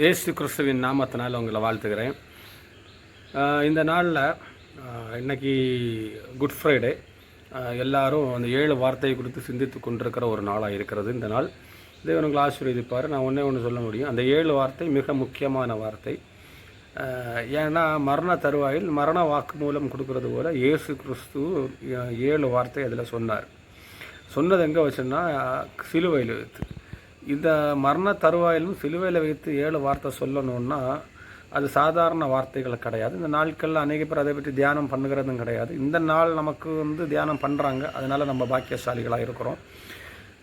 இயேசு கிறிஸ்துவின் நாமத்தினால் உங்களை வாழ்த்துக்கிறேன். இந்த நாளில் இன்றைக்கி குட் ஃப்ரைடே. எல்லாரும் அந்த 7 வார்த்தையை குறித்து சிந்தித்து கொண்டிருக்கிற ஒரு நாளாக இருக்கிறது இந்த நாள். தேவன் உங்களை ஆசீர்வதிப்பார். நான் ஒன்று சொல்ல முடியும், அந்த 7 வார்த்தை மிக முக்கியமான வார்த்தை. ஏன்னா மரண தருவாயில் மரண வாக்கு மூலம் கொடுக்கறது போல் இயேசு கிறிஸ்து 7 வார்த்தை அதில் சொன்னார். சொன்னது எங்கே வச்சுன்னா சிலுவையில் வைத்து. இந்த மரண தருவாயிலும் சிலுவையில் வைத்து 7 வார்த்தை சொல்லணுன்னா அது சாதாரண வார்த்தைகள் கிடையாது. இந்த நாட்களில் அநேக பேர் அதை பற்றி தியானம் பண்ணுகிறதும் கிடையாது. இந்த நாள் நமக்கு தியானம் பண்ணுறாங்க, அதனால் நம்ம பாக்கியசாலிகளாக இருக்கிறோம்.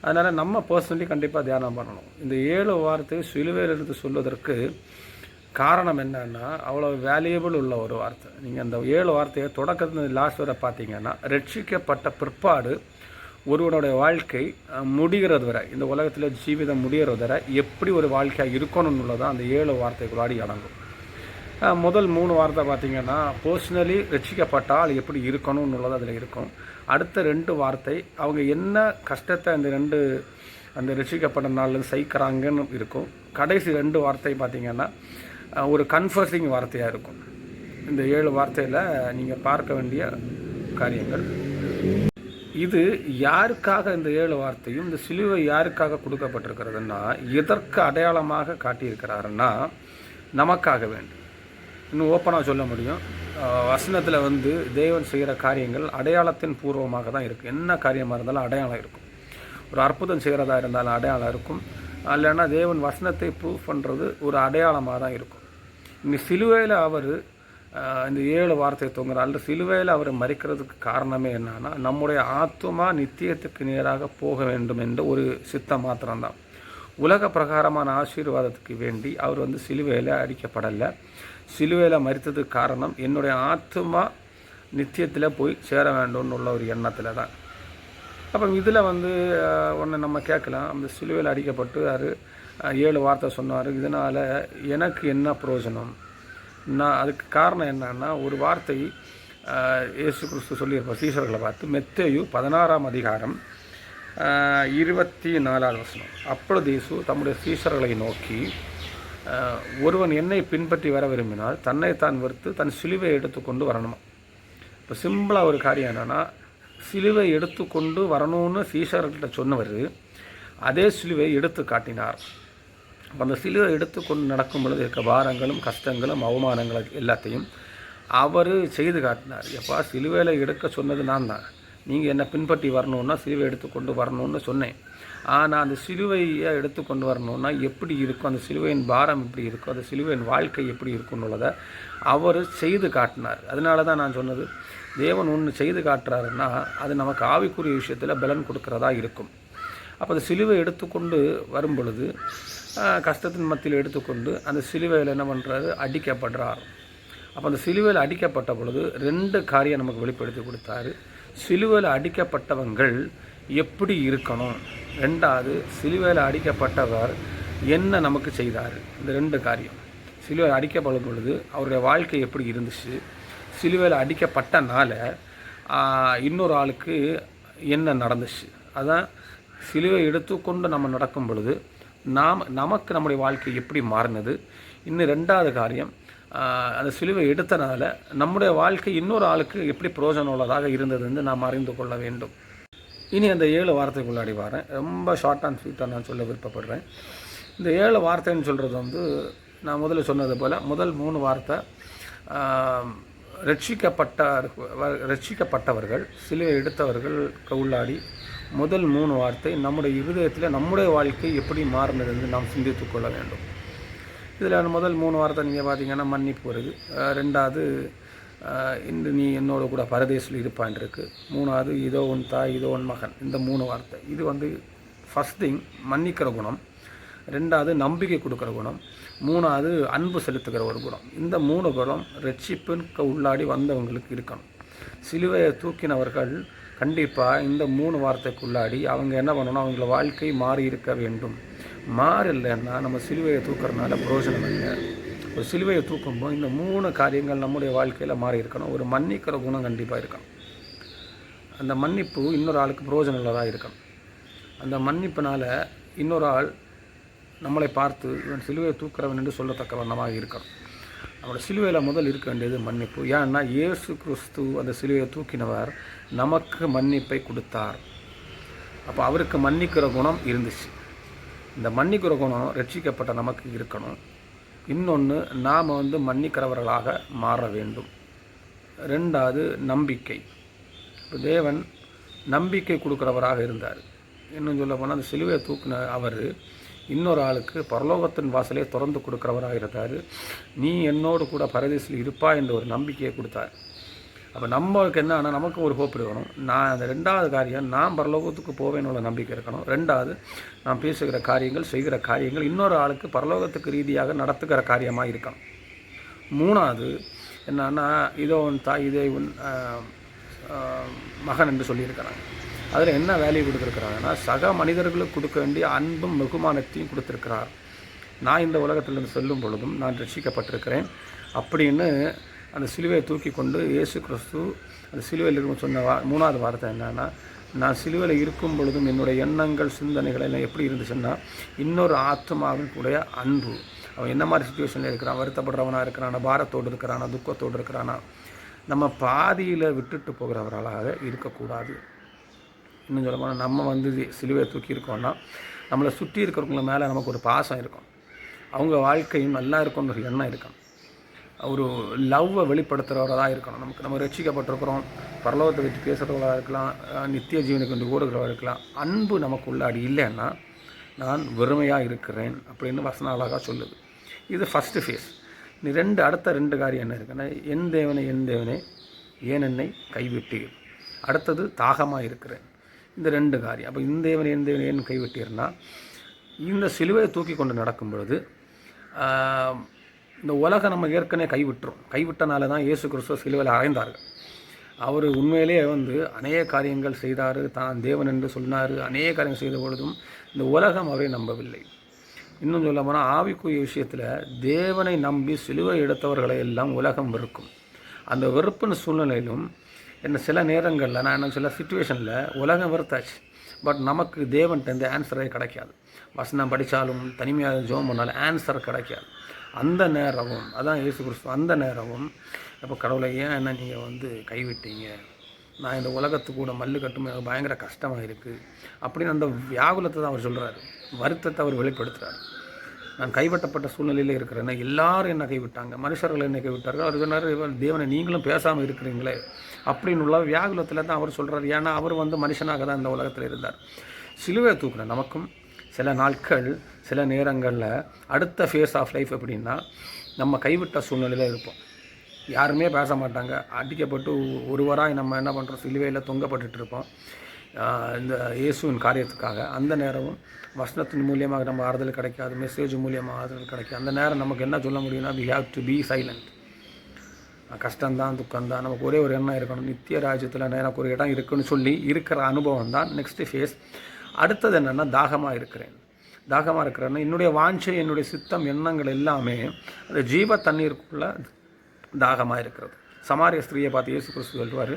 அதனால் நம்ம பர்சனலி கண்டிப்பாக தியானம் பண்ணணும். இந்த 7 வார்த்தை சிலுவையில் எடுத்து சொல்வதற்கு காரணம் என்னன்னா அவ்வளோ வேல்யூபிள் உள்ள ஒரு வார்த்தை. நீங்கள் அந்த 7 வார்த்தையை தொடக்கத்தில் லாஸ்ட் வரை பார்த்தீங்கன்னா, ரட்சிக்கப்பட்ட பிற்பாடு ஒருவனுடைய வாழ்க்கை முடிகிறது வரை, இந்த உலகத்தில் ஜீவிதம் முடிகிறது வரை எப்படி ஒரு வாழ்க்கையாக இருக்கணும்னு உள்ளதான் அந்த 7 வார்த்தைக்குள்ளாடி அடங்கும். முதல் 3 வார்த்தை பார்த்திங்கன்னா பர்சனலி ரட்சிக்கப்பட்டால் எப்படி இருக்கணும்னு உள்ளது அதில் இருக்கும். அடுத்த 2 வார்த்தை அவங்க என்ன கஷ்டத்தை அந்த ரட்சிக்கப்பட்ட நாள்லேருந்து சகிக்கிறாங்கன்னு இருக்கும். கடைசி 2 வார்த்தை பார்த்திங்கன்னா ஒரு கன்ஃபர்சிங் வார்த்தையாக இருக்கும். இந்த 7 வார்த்தையில் நீங்கள் பார்க்க வேண்டிய காரியங்கள் இது. யாருக்காக இந்த 7 வார்த்தையும் இந்த சிலுவை யாருக்காக கொடுக்கப்பட்டிருக்கிறதுன்னா, எதற்கு அடையாளமாக காட்டியிருக்கிறாருன்னா நமக்காக வேண்டும். இன்னும் ஓப்பனாக சொல்ல முடியும், வசனத்தில் தேவன் செய்கிற காரியங்கள் அடையாளத்தின் பூர்வமாக தான் இருக்குது. என்ன காரியமாக இருந்தாலும் அடையாளம் இருக்கும். ஒரு அற்புதம் செய்கிறதா இருந்தாலும் அடையாளம் இருக்கும். இல்லைன்னா தேவன் வசனத்தை ப்ரூவ் பண்ணுறது ஒரு அடையாளமாக தான் இருக்கும். இங்கே சிலுவையில் அவர் இந்த 7 வார்த்தையை தொங்குறார். அல்லது சிலுவையில் அவர் மறிக்கிறதுக்கு காரணமே என்னன்னா, நம்முடைய ஆத்துமா நித்தியத்துக்கு நேராக போக வேண்டும் என்ற ஒரு சித்தம் மாத்திரம்தான். உலக பிரகாரமான ஆசீர்வாதத்துக்கு வேண்டி அவர் சிலுவையில் அடிக்கப்படலை. சிலுவையில் மறித்ததுக்கு காரணம் என்னுடைய ஆத்துமா நித்தியத்தில் போய் சேர வேண்டும்னு உள்ள ஒரு எண்ணத்தில் தான். அப்போ இதில் ஒன்று நம்ம கேட்கலாம், அந்த சிலுவையில் அடிக்கப்பட்டு அவர் 7 வார்த்தை சொன்னார், இதனால் எனக்கு என்ன பிரயோஜனம்? அதுக்கு காரணம் என்னன்னா, ஒரு வார்த்தை இயேசு கிறிஸ்து சொல்லியிருப்பார் சீஷர்களை பார்த்து. மத்தேயு 16ஆம் அதிகாரம் 24ஆவது வசனம். அப்பொழுது இயேசு தம்முடைய சீஷர்களை நோக்கி, ஒருவன் என்னை பின்பற்றி வர விரும்பினால் தன்னைத்தான் வெறுத்து தன் சிலுவை எடுத்துக்கொண்டு வரணுமா. இப்போ சிம்பிளாக ஒரு காரியம் என்னென்னா, சிலுவை எடுத்துக்கொண்டு வரணும்னு சீஷர்கிட்ட சொன்னவர் அதே சிலுவை எடுத்து காட்டினார். அப்போ அந்த சிலுவை எடுத்துக்கொண்டு நடக்கும் பொழுது இருக்க பாரங்களும் கஷ்டங்களும் அவமானங்களும் எல்லாத்தையும் அவர் செய்து காட்டினார். எப்பா, சிலுவையில் எடுக்க சொன்னது நான் தான், நீங்கள் என்னை பின்பற்றி வரணுன்னா சிலுவை எடுத்துக்கொண்டு வரணும்னு சொன்னேன். ஆனால் அந்த சிலுவையை எடுத்துக்கொண்டு வரணுன்னா எப்படி இருக்கும், அந்த சிலுவையின் பாரம் எப்படி இருக்கும், அந்த சிலுவையின் வாழ்க்கை எப்படி இருக்கும்னுள்ளதை அவர் செய்து காட்டினார். அதனால தான் நான் சொன்னது, தேவன் ஒன்று செய்து காட்டுறாருன்னா அது நமக்கு ஆவிக்குரிய விஷயத்தில் பலன் கொடுக்குறதா இருக்கும். அப்போ அந்த சிலுவை எடுத்துக்கொண்டு வரும் பொழுது கஷ்டத்தின் மத்தியில் எடுத்துக்கொண்டு அந்த சிலுவையில் என்ன பண்ணுறாரு, அடிக்கப்படுறார். அப்போ அந்த சிலுவையில் அடிக்கப்பட்ட பொழுது 2 காரியம் நமக்கு வெளிப்படுத்தி கொடுத்தாரு. சிலுவையில் அடிக்கப்பட்டவங்கள் எப்படி இருக்கணும், 2வது சிலுவையில் அடிக்கப்பட்டவர் என்ன நமக்கு செய்தார். இந்த 2 காரியம். சிலுவையில் அடிக்கப்படும் பொழுது அவருடைய வாழ்க்கை எப்படி இருந்துச்சு, சிலுவையில் அடிக்கப்பட்டனால இன்னொரு ஆளுக்கு என்ன நடந்துச்சு. அதான் சிலுவை எடுத்துக்கொண்டு நம்ம நடக்கும் பொழுது நமக்கு நம்முடைய வாழ்க்கை எப்படி மாறினது. இன்னும் 2வது காரியம், அந்த சிலுவை எடுத்தனால நம்முடைய வாழ்க்கை இன்னொரு ஆளுக்கு எப்படி பிரயோஜனம் உள்ளதாக இருந்ததுன்னு நாம் அறிந்து கொள்ள வேண்டும். இனி அந்த 7 வார்த்தைக்குள்ளாடி வரேன். ரொம்ப ஷார்ட் அண்ட் ஸ்வீட்டாக நான் சொல்ல விருப்பப்படுறேன். இந்த 7 வார்த்தைன்னு சொல்கிறது நான் முதல்ல சொன்னது போல் முதல் 3 வார்த்தை ரட்சிக்கப்பட்டவர்கள், சிலுவை எடுத்தவர்கள் உள்ளாடி. முதல் 3 வார்த்தை நம்முடைய இருதயத்தில் நம்முடைய வாழ்க்கை எப்படி மாறினது என்று நாம் சிந்தித்து கொள்ள வேண்டும். இதில் முதல் 3 வார்த்தை நீங்கள் பார்த்தீங்கன்னா மன்னிப்பு வருது. 2வது இன்று நீ என்னோட கூட பரதேசில் இருப்பான் இருக்கு. 3வது இதோ உன் தாய் இதோ உன் மகன். இந்த 3 வார்த்தை இது ஃபஸ்ட் திங் மன்னிக்கிற குணம், 2வது நம்பிக்கை கொடுக்குற குணம், 3வது அன்பு செலுத்துகிற ஒரு குணம். இந்த 3 குணம் ரட்சிப்புக்கு உள்ளாடி வந்தவங்களுக்கு இருக்கணும். சிலுவையை தூக்கினவர்கள் கண்டிப்பாக இந்த 3 வார்த்தைக்குள்ளாடி அவங்க என்ன பண்ணணும், அவங்கள வாழ்க்கை மாறி இருக்க வேண்டும். மாறலைன்னா நம்ம சிலுவையை தூக்குறதுனால பிரயோஜனம் இல்லை. ஒரு சிலுவையை தூக்கும்போது இந்த 3 காரியங்கள் நம்முடைய வாழ்க்கையில் மாறி இருக்கணும். ஒரு மன்னிக்கிற குணம் கண்டிப்பாக இருக்கணும். அந்த மன்னிப்பு இன்னொரு ஆளுக்கு பிரயோஜனம் உள்ளதாக இருக்கணும். அந்த மன்னிப்பினால் இன்னொரு ஆள் நம்மளை பார்த்து இவன் சிலுவையை தூக்குறவன் என்று சொல்லத்தக்க வண்ணமாக இருக்கணும். நம்மளோட சிலுவையில் முதல் இருக்க வேண்டியது மன்னிப்பு. ஏன்னா இயேசு கிறிஸ்து அந்த சிலுவையை தூக்கினவர் நமக்கு மன்னிப்பை கொடுத்தார். அப்போ அவருக்கு மன்னிக்கிற குணம் இருந்துச்சு. இந்த மன்னிக்கிற குணம் ரட்சிக்கப்பட்ட நமக்கு இருக்கணும். இன்னொன்று, நாம் மன்னிக்கிறவர்களாக மாற வேண்டும். ரெண்டாவது, நம்பிக்கை. இப்போ தேவன் நம்பிக்கை கொடுக்குறவராக இருந்தார். இன்னும் சொல்ல போனால் அந்த சிலுவையை தூக்கின அவர் இன்னொரு ஆளுக்கு பரலோகத்தின் வாசலே திறந்து கொடுக்குறவராக இருந்தார். நீ என்னோடு கூட பரதேசில் இருப்பா என்ற ஒரு நம்பிக்கையை கொடுத்தார். அப்போ நம்மளுக்கு என்னன்னா, நமக்கு ஒரு ஹோப் இருக்கணும். நான் அந்த ரெண்டாவது காரியம், நான் பரலோகத்துக்கு போவேன்னு உள்ள நம்பிக்கை இருக்கணும். ரெண்டாவது, நான் பேசுகிற காரியங்கள், செய்கிற காரியங்கள் இன்னொரு ஆளுக்கு பரலோகத்துக்கு ரீதியாக நடத்துகிற காரியமாக இருக்கணும். மூணாவது என்னன்னா, இதோ உன் தாய், இதே உன் மகன் என்று சொல்லியிருக்கிறாங்க. அதில் என்ன வேல்யூ கொடுத்துருக்குறாங்கன்னா, சக மனிதர்களுக்கு கொடுக்க வேண்டிய அன்பும் வெகுமானத்தையும் கொடுத்துருக்கிறார். நான் இந்த உலகத்திலிருந்து செல்லும் பொழுதும் நான் ரட்சிக்கப்பட்டிருக்கிறேன் அப்படின்னு அந்த சிலுவையை தூக்கி கொண்டு இயேசு கிறிஸ்து அந்த சிலுவையில் இருக்கும் சொன்ன மூணாவது வார்த்தை என்னன்னா, நான் சிலுவையில் இருக்கும் பொழுதும் என்னுடைய எண்ணங்கள், சிந்தனைகள் எல்லாம் எப்படி இருந்துச்சுன்னா, இன்னொரு ஆத்மாவின் கூடிய அன்பு. அவன் என்ன மாதிரி சுச்சுவேஷனில் இருக்கிறான், வருத்தப்படுறவனாக இருக்கிறானா, பாரத்தோடு இருக்கிறானா, துக்கத்தோடு இருக்கிறானா, நம்ம பாதியில் விட்டுட்டு போகிறவர்களாக இருக்கக்கூடாது. இன்னும் சொல்ல போனால் நம்ம சிலுவையை தூக்கி இருக்கோம்னா, நம்மளை சுற்றி இருக்கிறவங்கள மேலே நமக்கு ஒரு பாசம் இருக்கும். அவங்க வாழ்க்கையும் நல்லா இருக்கும்னு ஒரு எண்ணம் இருக்கும். ஒரு லவ்வை வெளிப்படுத்துகிறவராக இருக்கணும். நம்ம ரட்சிக்கப்பட்டிருக்கிறோம், பரலோகத்தை வச்சு பேசுகிறவர்களாக இருக்கலாம், நித்திய ஜீவனுக்கு வந்து ஓடுகிறவராக இருக்கலாம். அன்பு நமக்கு உள்ளாடி இல்லைன்னா நான் வெறுமையாக இருக்கிறேன் அப்படின்னு வசனம் அழகாக சொல்லுது. இது ஃபஸ்ட்டு ஃபேஸ். நீ அடுத்த ரெண்டு காரியம் என்ன இருக்குன்னா, என் தேவனே ஏன் என்னை கைவிட்டீர். அடுத்தது தாகமாக இருக்கிறேன். இந்த ரெண்டு காரியம். அப்போ இந்த தேவனை ஏன் கைவிட்டீர்னா, இந்த சிலுவையை தூக்கி கொண்டு நடக்கும் பொழுது இந்த உலகம் நம்ம ஏற்கனவே கைவிட்டனால தான் இயேசு கிறிஸ்துவ சிலுவையில் அறைந்தார்கள். அவர் உண்மையிலேயே அநேக காரியங்கள் செய்தார், தான் தேவன் என்று சொன்னார். அநேக காரியங்கள் செய்த பொழுதும் இந்த உலகம் அவரை நம்பவில்லை. இன்னும் சொல்ல போனால் ஆவிக்குரிய விஷயத்தில் தேவனை நம்பி சிலுவை எடுத்தவர்களை எல்லாம் உலகம் வெறுக்கும். அந்த வெறுப்பின் சூழ்நிலையிலும் சில நேரங்களில் நான் சில சுச்சுவேஷனில் உலகம் வெறுத்தாச்சு. பட் நமக்கு தேவன்கிட்ட இந்த ஆன்சரே கிடைக்காது. வசனம் படித்தாலும் தனிமையாக ஜெபம் பண்ணாலும் ஆன்சர் கிடைக்காது. அந்த நேரமும் அதான் இயேசு கிறிஸ்து அந்த நேரமும் இப்போ கடவுளை ஏன் என்ன நீங்கள் கைவிட்டீங்க, நான் இந்த உலகத்துக்கு கூட மல்லு கட்டும் எனக்கு பயங்கர கஷ்டமாக இருக்குது அப்படின்னு அந்த வியாகுலத்தை தான் அவர் சொல்கிறாரு. வருத்தத்தை அவர் வெளிப்படுத்துகிறார். நான் கைவிட்டப்பட்ட சூழ்நிலையில் இருக்கிறேன்னா எல்லாரும் என்ன கைவிட்டாங்க, மனுஷர்கள் என்னை கைவிட்டார்கள். அவர் சொன்னார், தேவனை நீங்களும் பேசாமல் இருக்கிறீங்களே அப்படின்னு உள்ள வியாகுலத்தில் தான் அவர் சொல்கிறார். ஏன்னா அவர் மனுஷனாக தான் இந்த உலகத்தில் இருந்தார். சிலுவை தூக்குன நமக்கும் சில நாட்கள், சில நேரங்களில் அடுத்த ஃபேஸ் ஆஃப் லைஃப் எப்படின்னா, நம்ம கைவிட்ட சூழ்நிலையில் இருப்போம். யாருமே பேச மாட்டாங்க, அடிக்கப்பட்டு ஒருவராக நம்ம என்ன பண்ணுறோம், சிலுவையில் தொங்கப்பட்டுட்டு இருப்போம் இந்த இயேசுவின் காரியத்துக்காக. அந்த நேரமும் வசனத்தின் மூலியமாக நம்ம ஆறுதல் கிடைக்காது, மெசேஜ் மூலியமாக ஆறுதல் கிடைக்கும். அந்த நேரம் நமக்கு என்ன சொல்ல முடியும்னா, we have to be silent. கஷ்டம்தான், துக்கம்தான், நமக்கு ஒரே ஒரு எண்ணம் இருக்கணும், நித்திய ராஜ்யத்தில் எனக்கு ஒரு இடம் இருக்குன்னு சொல்லி இருக்கிற அனுபவம் தான் நெக்ஸ்ட் ஃபேஸ். அடுத்தது என்னென்னா, தாகமாக இருக்கிறேன்னா என்னுடைய வாஞ்சை, என்னுடைய சித்தம், எண்ணங்கள் எல்லாமே அந்த ஜீவ தண்ணீருக்குள்ளே தாகமாக இருக்கிறது. சமாரிய ஸ்திரீயை பார்த்து இயேசு கிறிஸ்து சொல்லுவார்,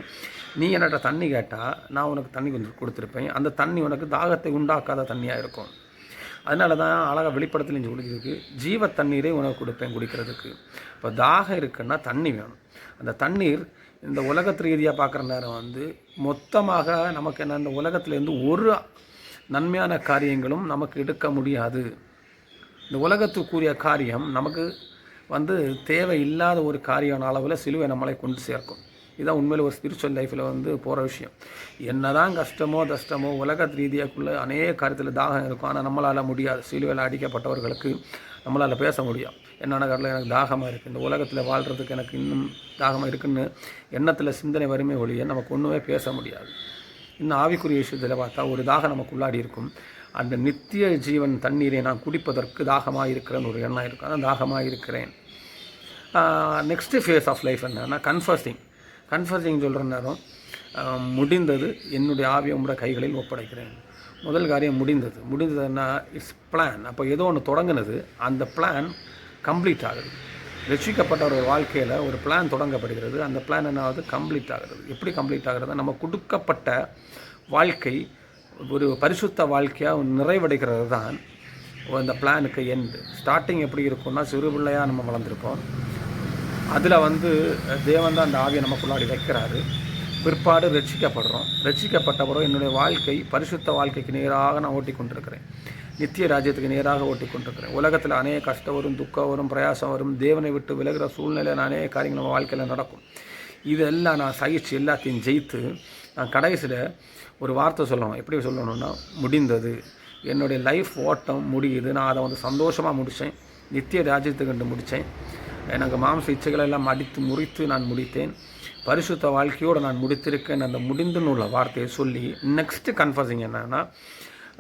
நீ என்னட்ட தண்ணி கேட்டால் நான் உனக்கு தண்ணி கொஞ்சம் கொடுத்துருப்பேன், அந்த தண்ணி உனக்கு தாகத்தை உண்டாக்காத தண்ணியாக இருக்கும். அதனால தான் அழகாக வெளிப்படத்துலையும் சொல்லியிருக்கு, ஜீவ தண்ணீரே உனக்கு கொடுப்பேன் குடிக்கிறதுக்கு. இப்போ தாகம் இருக்குன்னா தண்ணி வேணும். அந்த தண்ணீர் இந்த உலகத்து ரீதியாக பார்க்குற நேரம் மொத்தமாக நமக்கு என்ன, இந்த உலகத்துலேருந்து ஒரு நன்மையான காரியங்களும் நமக்கு எடுக்க முடியாது. இந்த உலகத்துக்குரிய காரியம் நமக்கு தேவையில்லாத ஒரு காரியான அளவில் சிலுவை நம்மளை கொண்டு சேர்க்கும். இதுதான் உண்மையில் ஒரு ஸ்பிரிச்சுவல் லைஃப்பில் போகிற விஷயம். என்ன தான் கஷ்டமோ கஷ்டமோ உலகத்து ரீதியாக்குள்ளே அநேக காரியத்தில் தாகம் இருக்கும். ஆனால் நம்மளால் முடியாது. சிலுவையில் அடிக்கப்பட்டவர்களுக்கு நம்மளால் பேச முடியும். என்னென்ன காரில் எனக்கு தாகமாக இருக்குது, இந்த உலகத்தில் வாழ்கிறதுக்கு எனக்கு இன்னும் தாகமாக இருக்குன்னு எண்ணத்தில் சிந்தனை வறுமை ஒழிய நமக்கு ஒன்றுமே பேச முடியாது. இன்னும் ஆவிக்குரிய விஷயத்தில் பார்த்தா ஒரு தாகம் நமக்கு உள்ளாடி இருக்கும். அந்த நித்திய ஜீவன் தண்ணீரை நான் குடிப்பதற்கு தாகமாக இருக்கிறேன்னு ஒரு எண்ணம் இருக்கும். அதான் தாகமாக இருக்கிறேன். நெக்ஸ்ட்டு ஃபேஸ் ஆஃப் லைஃப் என்னன்னா, கன்ஃபர்சிங் சொல்கிற நேரம், முடிந்தது, என்னுடைய ஆவியை உங்களுடைய கைகளில் ஒப்படைக்கிறேன். முதல் காரியம் முடிந்ததுன்னா இட்ஸ் பிளான். அப்போ ஏதோ ஒன்று தொடங்கினது, அந்த பிளான் கம்ப்ளீட் ஆகுது. ரட்சிக்கப்பட்ட ஒரு வாழ்க்கையில் ஒரு பிளான் தொடங்கப்படுகிறது. அந்த பிளான் என்னாவது கம்ப்ளீட் ஆகிறது. எப்படி கம்ப்ளீட் ஆகிறது, நம்ம கொடுக்கப்பட்ட வாழ்க்கை ஒரு பரிசுத்த வாழ்க்கையாக நிறைவடைகிறது தான் இந்த பிளானுக்கு எண்டு. ஸ்டார்டிங் எப்படி இருக்கும்னா, சிறு பிள்ளையாக நம்ம வளர்ந்துருப்போம். அதில் வந்து தேவன் தான் அந்த ஆவியை நமக்குள்ளாடி வைக்கிறாரு. பிற்பாடு ரட்சிக்கப்பட்ட பிறகு என்னுடைய வாழ்க்கை பரிசுத்த வாழ்க்கைக்கு நேராக நான் ஓட்டி கொண்டிருக்கிறேன். நித்திய ராஜ்யத்துக்கு நேராக ஓட்டி கொண்டிருக்கிறேன். உலகத்தில் அநேக கஷ்டம் வரும், துக்கம் வரும், பிரயாசம் வரும், தேவனை விட்டு விலகிற சூழ்நிலையில் அநேக காரியங்கள் நம்ம வாழ்க்கையில் நடக்கும். இதெல்லாம் நான் சகிச்சு எல்லாத்தையும் ஜெயித்து நான் கடைசியில் ஒரு வார்த்தை சொல்லணும். எப்படி சொல்லணும்னா, முடிந்தது, என்னுடைய லைஃப் ஓட்டம் முடியுது, நான் அதை வந்து சந்தோஷமாக முடித்தேன், நித்திய ராஜ்யத்தை கண்டு முடித்தேன், எனக்கு மாம்ச இச்சைகளெல்லாம் அடித்து முறித்து நான் முடித்தேன், பரிசுத்த வாழ்க்கையோடு நான் முடித்திருக்கேன். அந்த முடிந்துன்னு உள்ள வார்த்தையை சொல்லி நெக்ஸ்ட்டு கன்ஃபர்ஸிங் என்னென்னா,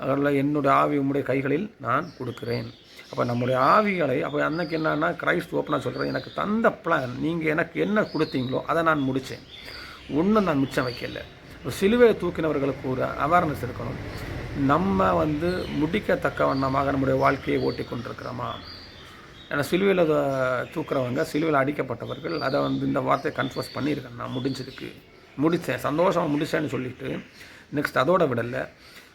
அதில் என்னுடைய ஆவி உம்முடைய கைகளில் நான் கொடுக்குறேன். அப்போ நம்முடைய ஆவிகளை அப்போ அன்றைக்கு என்னன்னா, கிரைஸ்ட் ஓப்பனாக சொல்கிறேன், எனக்கு தந்த பிளான் நீங்கள் எனக்கு என்ன கொடுத்தீங்களோ அதை நான் முடித்தேன், ஒன்றும் நான் மிச்சம் வைக்கல. சிலுவையை தூக்கினவர்களுக்கு ஒரு அவேர்னஸ் இருக்கணும். நம்ம வந்து முடிக்கத்தக்க வண்ணமாக நம்முடைய வாழ்க்கையை ஓட்டி கொண்டிருக்கிறோமா? ஏன்னா சிலுவையில் தூக்குறவங்க, சிலுவையில் அடிக்கப்பட்டவர்கள் அதை வந்து இந்த வார்த்தையை கன்ஃபர்ஸ் பண்ணியிருக்கேன், நான் முடித்தேன், சந்தோஷமாக முடித்தேன்னு சொல்லிவிட்டு நெக்ஸ்ட் அதோட விடலை,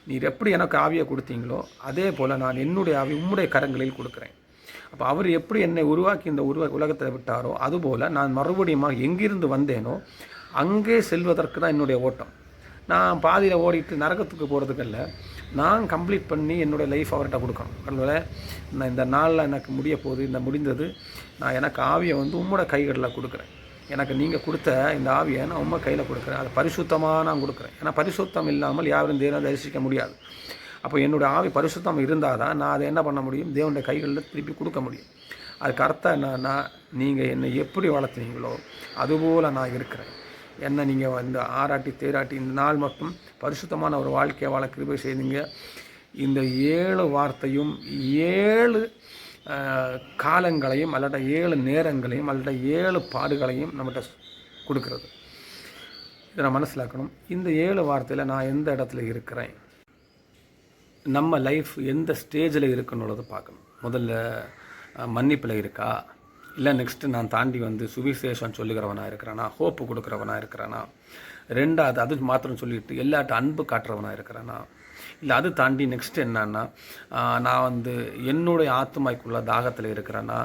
நீர் எப்படி எனக்கு ஆவியை கொடுத்தீங்களோ அதே போல் நான் என்னுடைய ஆவி உம்முடைய கரங்களில் கொடுக்குறேன். அப்போ அவர் எப்படி என்னை உருவாக்கி இந்த உலகத்தை விட்டாரோ அதுபோல் நான் மறுபடியும் எங்கிருந்து வந்தேனோ அங்கே செல்வதற்கு தான் என்னுடைய ஓட்டம். நான் பாதியில் ஓடிட்டு நரகத்துக்கு போகிறதுக்கல்ல, நான் கம்ப்ளீட் பண்ணி என்னுடைய லைஃப் அவர்கிட்ட கொடுக்கணும். அதனால் நான் இந்த நாளில் எனக்கு முடிய போகுது, இந்த முடிந்தது, நான் எனக்கு ஆவியை வந்து உம்மோட கைகளில் கொடுக்குறேன். எனக்கு நீங்கள் கொடுத்த இந்த ஆவியை நான் உண்மை கையில் கொடுக்குறேன், அதை பரிசுத்தமாக நான் கொடுக்குறேன். ஏன்னா பரிசுத்தம் இல்லாமல் யாரும் தேவனை தரிசிக்க முடியாது. அப்போ என்னுடைய ஆவி பரிசுத்தம் இருந்தால் தான் நான் அதை என்ன பண்ண முடியும், தேவனுடைய கைகளில் திருப்பி கொடுக்க முடியும். அதுக்கு அர்த்தம் என்னன்னா, நீங்கள் என்னை எப்படி வளர்த்துனீங்களோ அதுபோல் நான் இருக்கிறேன். என்ன நீங்கள் வந்து ஆராட்டி தேராட்டி இந்த நாள் மட்டும் பரிசுத்தமான ஒரு வாழ்க்கையை வாழ கிருபை செய்தீங்க. இந்த 7 வார்த்தையும் 7 காலங்களையும் அல்லது 7 நேரங்களையும் அல்லது 7 பாடுகளையும் நம்மகிட்ட கொடுக்கறது. இதை நான் மனசிலாக்கணும். இந்த 7 வார்த்தையில் நான் எந்த இடத்துல இருக்கிறேன், நம்ம லைஃப் எந்த ஸ்டேஜில் இருக்குன்னுள்ளதை பார்க்கணும். முதல்ல மன்னிப்பில் இருக்கா, இல்லை நெக்ஸ்ட்டு நான் தாண்டி வந்து சுவிசேஷம் சொல்லுகிறவனாக இருக்கிறானா, ஹோப்பு கொடுக்குறவனாக இருக்கிறானா, ரெண்டாவது அது மாத்திரம் சொல்லிட்டு எல்லாட்ட அன்பு காட்டுறவனாக இருக்கிறானா, இல்லை அது தாண்டி நெக்ஸ்ட் என்னன்னா, நான் வந்து என்னுடைய ஆத்துமாய்க்குள்ள தாகத்தில் இருக்கிறேன்னா,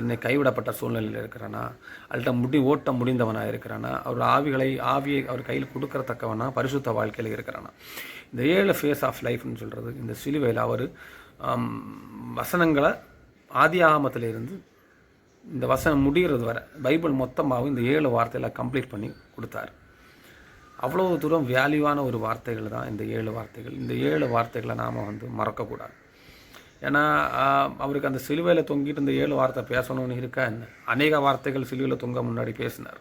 என்னை கைவிடப்பட்ட சூழ்நிலையில் இருக்கிறானா, அல்லட்ட ஓட்டம் முடிந்தவனாக இருக்கிறானா, அவர் ஆவியை அவர் கையில் கொடுக்கறத்தக்கவனா, பரிசுத்த வாழ்க்கையில் இருக்கிறானா. இந்த 7 ஃபேஸ் ஆஃப் லைஃப்னு சொல்கிறது இந்த சிலுவையில் அவர் வசனங்களை ஆதி ஆகமத்திலிருந்து இந்த வசனம் முடிகிறது வரை பைபிள் மொத்தமாகவும் இந்த 7 வார்த்தையில் கம்ப்ளீட் பண்ணி கொடுத்தார். அவ்வளோ தூரம் வேல்யூவான ஒரு வார்த்தைகள் தான் இந்த 7 வார்த்தைகள். இந்த 7 வார்த்தைகளை நாம் வந்து மறக்கக்கூடாது. ஏன்னா அவருக்கு அந்த சிலுவையில் தொங்கிட்டு இந்த 7 வார்த்தை பேசணும்னு இருக்கா என்ன? அநேக வார்த்தைகள் சிலுவையில் தொங்க முன்னாடி பேசினார்.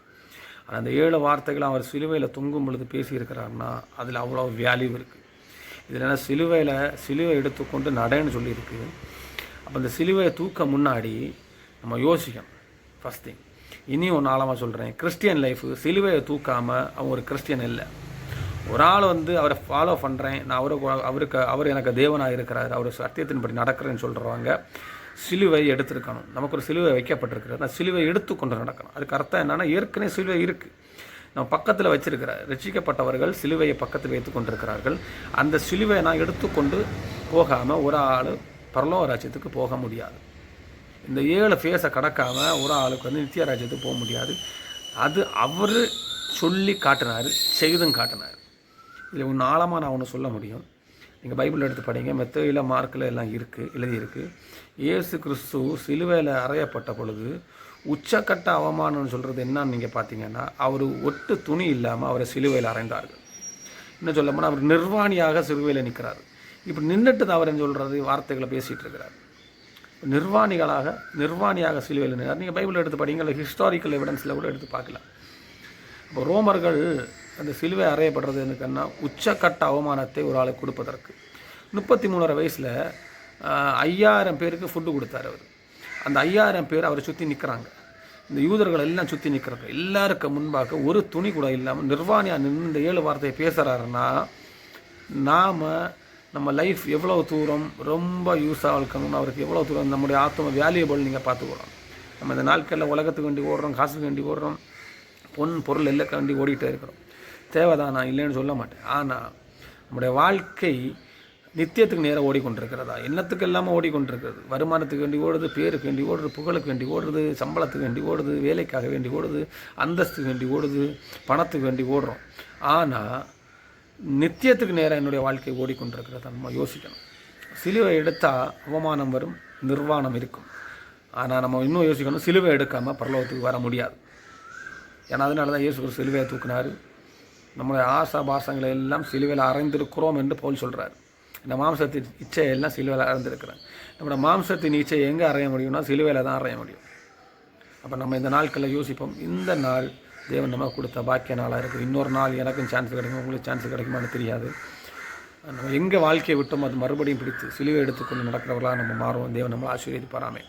ஆனால் அந்த 7 வார்த்தைகளை அவர் சிலுவையில் தொங்கும் பொழுது பேசியிருக்கிறாருன்னா அதில் அவ்வளோ வேல்யூ இருக்குது. இதில் என்ன, சிலுவை எடுத்துக்கொண்டு நடன்னு சொல்லியிருக்கு. அப்போ அந்த சிலுவையை தூக்க முன்னாடி நம்ம யோசிக்கணும். First thing. இனி ஒன்று ஆழமாக சொல்கிறேன், கிறிஸ்டியன் லைஃபு சிலுவையை தூக்காமல் அவன் ஒரு கிறிஸ்டியன் இல்லை. ஒரு ஆள் வந்து அவரை ஃபாலோ பண்ணுறேன், நான் அவர் எனக்கு தேவனாக இருக்கிறார், அவர் சத்தியத்தின்படி நடக்கிறேன்னு சொல்கிறவங்க சிலுவை எடுத்துருக்கணும். நமக்கு ஒரு சிலுவை வைக்கப்பட்டிருக்கிறது, நான் சிலுவை எடுத்துக்கொண்டு நடக்கணும். அதுக்கு அர்த்தம் என்னென்னா, ஏற்கனவே சிலுவை இருக்குது, நம்ம பக்கத்தில் வச்சிருக்கிறார். ரட்சிக்கப்பட்டவர்கள் சிலுவையை பக்கத்தில் வைத்து கொண்டிருக்கிறார்கள். அந்த சிலுவையை நான் எடுத்துக்கொண்டு போகாமல் ஒரு ஆள் பரலோக ராஜ்யத்துக்கு போக முடியாது. இந்த 7 ஃபேஸை கடக்காமல் ஒரு ஆளுக்கு வந்து நித்திய ராஜ்யத்துக்கு போக முடியாது. அது அவர் சொல்லி காட்டினார், செய்தும் காட்டினார். இதில் ஒன்று ஆழமாக நான் ஒன்று சொல்ல முடியும். நீங்கள் பைபிள் எடுத்து படிங்க, மத்தேயுல மார்க்கில் எல்லாம் எழுதியிருக்கு. இயேசு கிறிஸ்து சிலுவையில் அறையப்பட்ட பொழுது உச்சக்கட்ட அவமானம்னு சொல்கிறது என்னன்னு நீங்கள் பார்த்தீங்கன்னா, அவர் ஒட்டு துணி இல்லாமல் அவரை சிலுவையில் அறைந்தார்கள். இன்னும் சொல்ல போனால் அவர் நிர்வாணியாக சிலுவையில் நிற்கிறார். இப்படி நின்றுட்டு தான் அவர் என்ன சொல்கிறது, வார்த்தைகளை பேசிகிட்டு இருக்கிறார். நிர்வாணியாக சிலுவையில் நின்றார். நீங்கள் பைபிள் எடுத்து படிங்க, ஹிஸ்டாரிக்கல் எவிடன்ஸில் கூட எடுத்து பார்க்கலாம். இப்போ ரோமர்கள் அந்த சிலுவை அறையப்படுறது எனக்குன்னா உச்சக்கட்ட அவமானத்தை ஒரு ஆளுக்கு கொடுப்பதற்கு 33 வயசில் 5000 பேருக்கு ஃபுட்டு கொடுத்தார் அவர். அந்த 5000 பேர் அவரை சுற்றி நிற்கிறாங்க. இந்த யூதர்கள் எல்லாம் சுற்றி நிற்கிறாங்க. எல்லாருக்கும் முன்பாக ஒரு துணி கூட இல்லாமல் நிர்வாணியாக நின்று இந்த 7 வார்த்தையை பேசுகிறாருன்னா, நம்ம லைஃப் எவ்வளோ தூரம் ரொம்ப யூஸாக இருக்கணும்னு, அவருக்கு எவ்வளோ தூரம் நம்முடைய ஆத்ம வேல்யூபிள் நீங்கள் பார்த்துக்கலாம். நம்ம இந்த நாட்களில் உலகத்துக்கு வேண்டி ஓடுறோம், காசுக்கு வேண்டி ஓடுறோம், பொருள் எல்லாம் வேண்டி ஓடிக்கிட்டே இருக்கிறோம். தேவைதான், நான் இல்லைன்னு சொல்ல மாட்டேன். ஆனால் நம்முடைய வாழ்க்கை நித்தியத்துக்கு நேராக ஓடிக்கொண்டிருக்கிறதா? என்னத்துக்கு எல்லாமே ஓடிக்கொண்டிருக்கிறது. வருமானத்துக்கு வேண்டி ஓடுது, பேருக்கு வேண்டி ஓடுது, புகழுக்கு வேண்டி ஓடுது, சம்பளத்துக்கு வேண்டி ஓடுது, வேலைக்காக வேண்டி ஓடுது, அந்தஸ்துக்கு வேண்டி ஓடுது, பணத்துக்கு வேண்டி ஓடுறோம். ஆனால் நித்தியத்துக்கு நேராக என்னுடைய வாழ்க்கை ஓடிக்கொண்டிருக்கிறதா நம்ம யோசிக்கணும். சிலுவை எடுத்தால் அவமானம் வரும், நிர்வாணம் இருக்கும். ஆனால் நம்ம இன்னும் யோசிக்கணும், சிலுவை எடுக்காமல் பரலோகத்துக்கு வர முடியாது. ஏன்னா அதனால தான் இயேசு சிலுவையை தூக்குனார். நம்மளுடைய ஆசா பாசங்களை எல்லாம் சிலுவையில் அறைந்திருக்கிறோம் என்று பவுல் சொல்கிறார். இந்த மாம்சத்தின் இச்சையெல்லாம் சிலுவையில் அறைந்திருக்கிறேன். நம்மளோட மாம்சத்தின் இச்சை எங்கே அறைய முடியும்னா சிலுவையில் தான் அறைய முடியும். அப்போ நம்ம இந்த நாட்களில் யோசிப்போம், இந்த நாள் தேவன் நமக்கு கொடுத்த பாக்கிய நாளாக இருக்குது. இன்னொரு நாள் எனக்கும் சான்ஸ் கிடைக்கும், உங்களுக்கு சான்ஸ் கிடைக்குமான்னு தெரியாது. நம்ம எங்கே வாழ்க்கையை விட்டோம் அது மறுபடியும் பிடித்து சிலுவை எடுத்துக்கொண்டு நடக்கிறவர்களாக நம்ம மாறுவோம். தேவன் நம்மளை ஆசீர்வதிப்பாராமே.